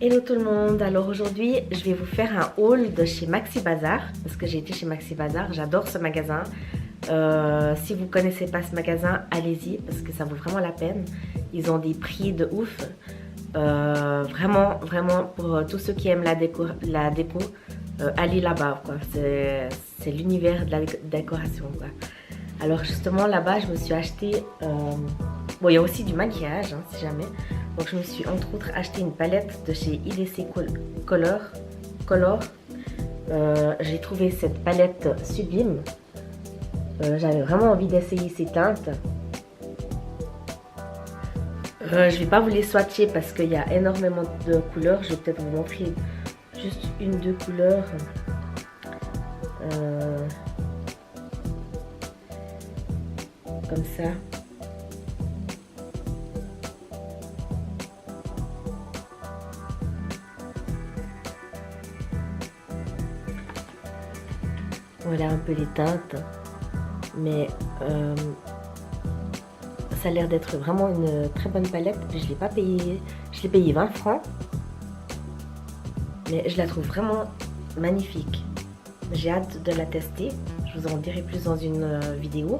Hello tout le monde, alors aujourd'hui je vais vous faire un haul de chez Maxi Bazar parce que j'ai été chez Maxi Bazar, j'adore ce magasin. Si vous ne connaissez pas ce magasin, allez-y parce que ça vaut vraiment la peine. Ils ont des prix de ouf, vraiment pour tous ceux qui aiment la déco, allez là-bas quoi. C'est l'univers de la décoration quoi. Alors justement là-bas je me suis acheté, bon il y a aussi du maquillage hein, si jamais. Donc je me suis entre autres acheté une palette de chez IDC Color. J'ai trouvé cette palette sublime. J'avais vraiment envie d'essayer ces teintes. Je vais pas vous les swatcher parce qu'il y a énormément de couleurs. Je vais peut-être vous montrer juste une, deux couleurs. Comme ça. Voilà un peu les teintes, mais ça a l'air d'être vraiment une très bonne palette. Je l'ai pas payé, je l'ai payé 20 francs, mais je la trouve vraiment magnifique. J'ai hâte de la tester, je vous en dirai plus dans une vidéo.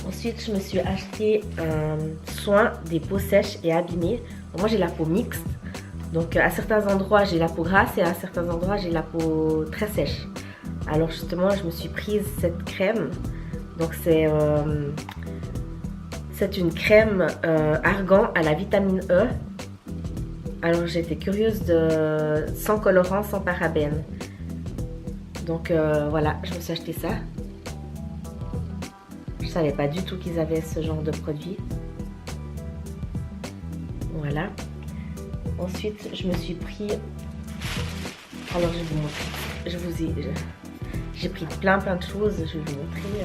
Ensuite, je me suis acheté un soin des peaux sèches et abîmées. Moi, j'ai la peau mixte, donc à certains endroits j'ai la peau grasse et à certains endroits j'ai la peau très sèche. Alors justement, je me suis prise cette crème. Donc c'est une crème argan à la vitamine E. Alors j'étais curieuse de sans colorant, sans parabènes. Donc voilà, je me suis acheté ça. Je savais pas du tout qu'ils avaient ce genre de produit. Voilà. Ensuite, je me suis pris. Alors je vais vous montrer. J'ai pris plein de choses, je vais vous montrer.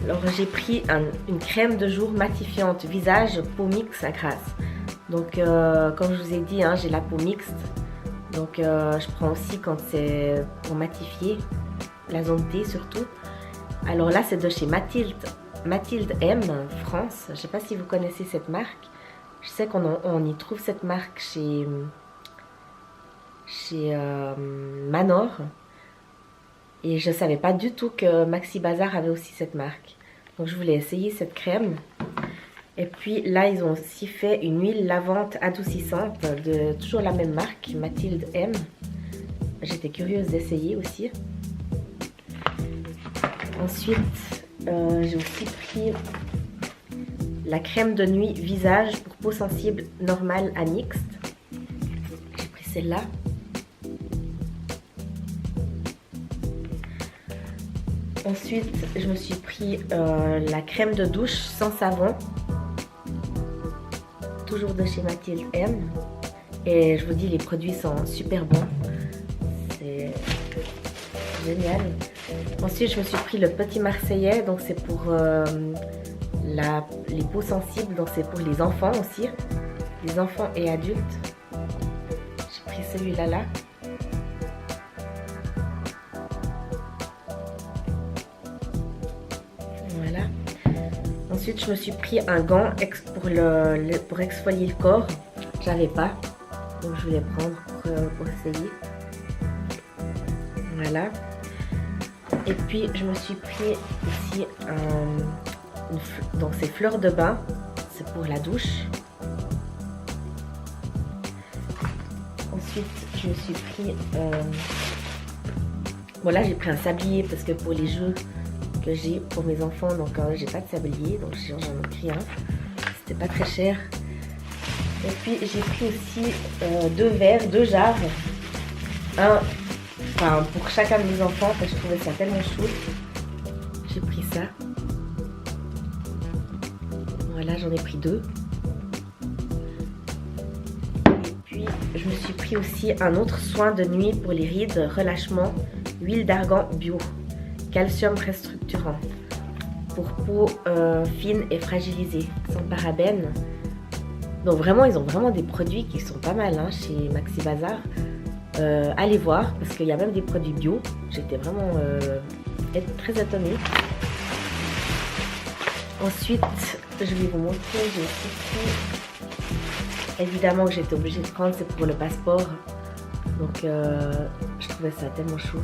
Alors j'ai pris une crème de jour matifiante visage peau mixte à grasse. Donc comme je vous ai dit, hein, j'ai la peau mixte. Donc je prends aussi quand c'est pour matifier la zone T surtout. Alors là c'est de chez Mathilde M France. Je ne sais pas si vous connaissez cette marque. Je sais qu'on y trouve cette marque chez Manor. Et je ne savais pas du tout que Maxi Bazar avait aussi cette marque. Donc je voulais essayer cette crème. Et puis là, ils ont aussi fait une huile lavante adoucissante de toujours la même marque, Mathilde M. J'étais curieuse d'essayer aussi. Ensuite, j'ai aussi pris la crème de nuit visage pour peau sensible normale à mixte. J'ai pris celle-là. Ensuite, je me suis pris la crème de douche sans savon. Toujours de chez Mathilde M. Et je vous dis, les produits sont super bons. C'est génial. Ensuite, je me suis pris le petit Marseillais. Donc, c'est pour les peaux sensibles. Donc, c'est pour les enfants aussi. Les enfants et adultes. J'ai pris celui-là là. Voilà. Ensuite, je me suis pris un gant pour exfolier le corps. J'avais pas, donc je voulais prendre pour essayer. Voilà. Et puis, je me suis pris aussi donc c'est fleurs de bain. C'est pour la douche. Ensuite, je me suis pris. Voilà, j'ai pris un sablier parce que pour les jeux que j'ai pour mes enfants, donc j'ai pas de sablier, donc j'en ai pris un. C'était pas très cher. Et puis j'ai pris aussi deux jarres, pour chacun de mes enfants, parce que je trouvais ça tellement chou. J'ai pris ça. Voilà, j'en ai pris deux. Et puis je me suis pris aussi un autre soin de nuit pour les rides, relâchement, huile d'argan bio. Calcium restructurant pour peau fine et fragilisée, sans parabènes. Donc vraiment, ils ont vraiment des produits qui sont pas mal hein, chez Maxi Bazar. Allez voir, parce qu'il y a même des produits bio. J'étais vraiment très étonnée. Ensuite, je vais vous montrer, j'ai aussi pris évidemment que j'étais obligée de prendre, c'est pour le passeport. Donc je trouvais ça tellement chou.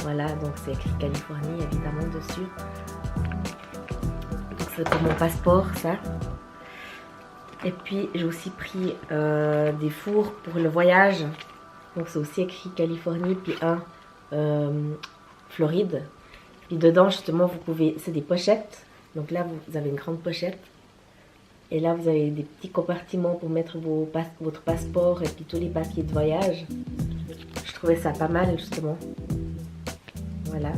Voilà, donc c'est écrit Californie évidemment dessus. Donc c'est pour mon passeport ça. Et puis j'ai aussi pris des fours pour le voyage. Donc c'est aussi écrit Californie, puis un Floride. Puis dedans justement vous pouvez, c'est des pochettes. Donc là vous avez une grande pochette. Et là vous avez des petits compartiments pour mettre votre passeport et puis tous les papiers de voyage. Je trouvais ça pas mal justement. Voilà.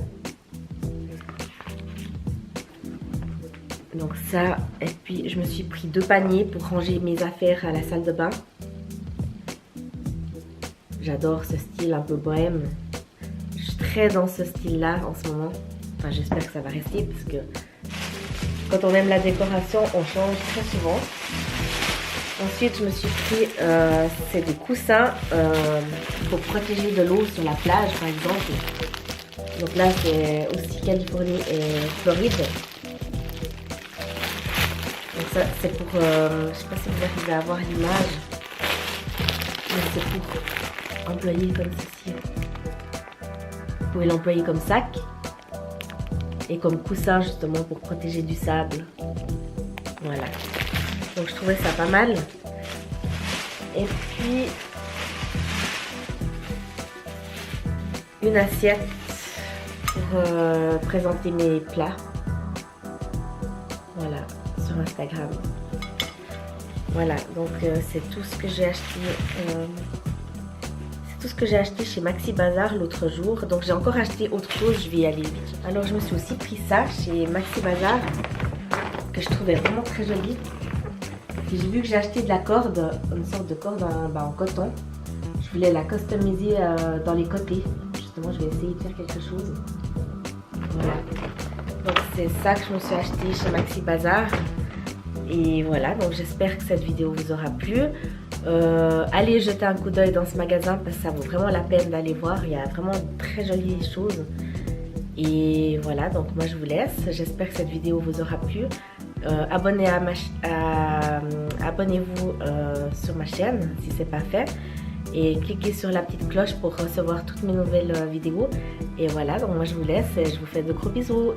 Donc ça, et puis je me suis pris 2 paniers pour ranger mes affaires à la salle de bain. J'adore ce style un peu bohème. Je suis très dans ce style-là en ce moment. Enfin, j'espère que ça va rester parce que quand on aime la décoration, on change très souvent. Ensuite, je me suis pris c'est des coussins pour protéger de l'eau sur la plage, par exemple. Donc là, c'est aussi Californie et Floride. Donc ça, c'est pour, je sais pas si vous arrivez à voir l'image, mais c'est pour employer comme ceci. Vous pouvez l'employer comme sac et comme coussin justement pour protéger du sable. Voilà. Donc je trouvais ça pas mal. Et puis une assiette pour présenter mes plats. Voilà, sur Instagram. Voilà, donc c'est tout ce que j'ai acheté. C'est tout ce que j'ai acheté chez Maxi Bazar l'autre jour. Donc j'ai encore acheté autre chose, je vais y aller vite. Alors je me suis aussi pris ça chez Maxi Bazar, que je trouvais vraiment très joli. J'ai vu que j'ai acheté de la corde, une sorte de corde en coton. Je voulais la customiser dans les côtés. Justement, je vais essayer de faire quelque chose. Voilà. Donc c'est ça que je me suis acheté chez Maxi Bazar. Et voilà, donc j'espère que cette vidéo vous aura plu. Allez jeter un coup d'œil dans ce magasin parce que ça vaut vraiment la peine d'aller voir. Il y a vraiment de très jolies choses. Et voilà, donc moi je vous laisse. J'espère que cette vidéo vous aura plu. Abonnez-vous sur ma chaîne si ce n'est pas fait. Et cliquez sur la petite cloche pour recevoir toutes mes nouvelles vidéos. Et voilà, donc moi je vous laisse et je vous fais de gros bisous.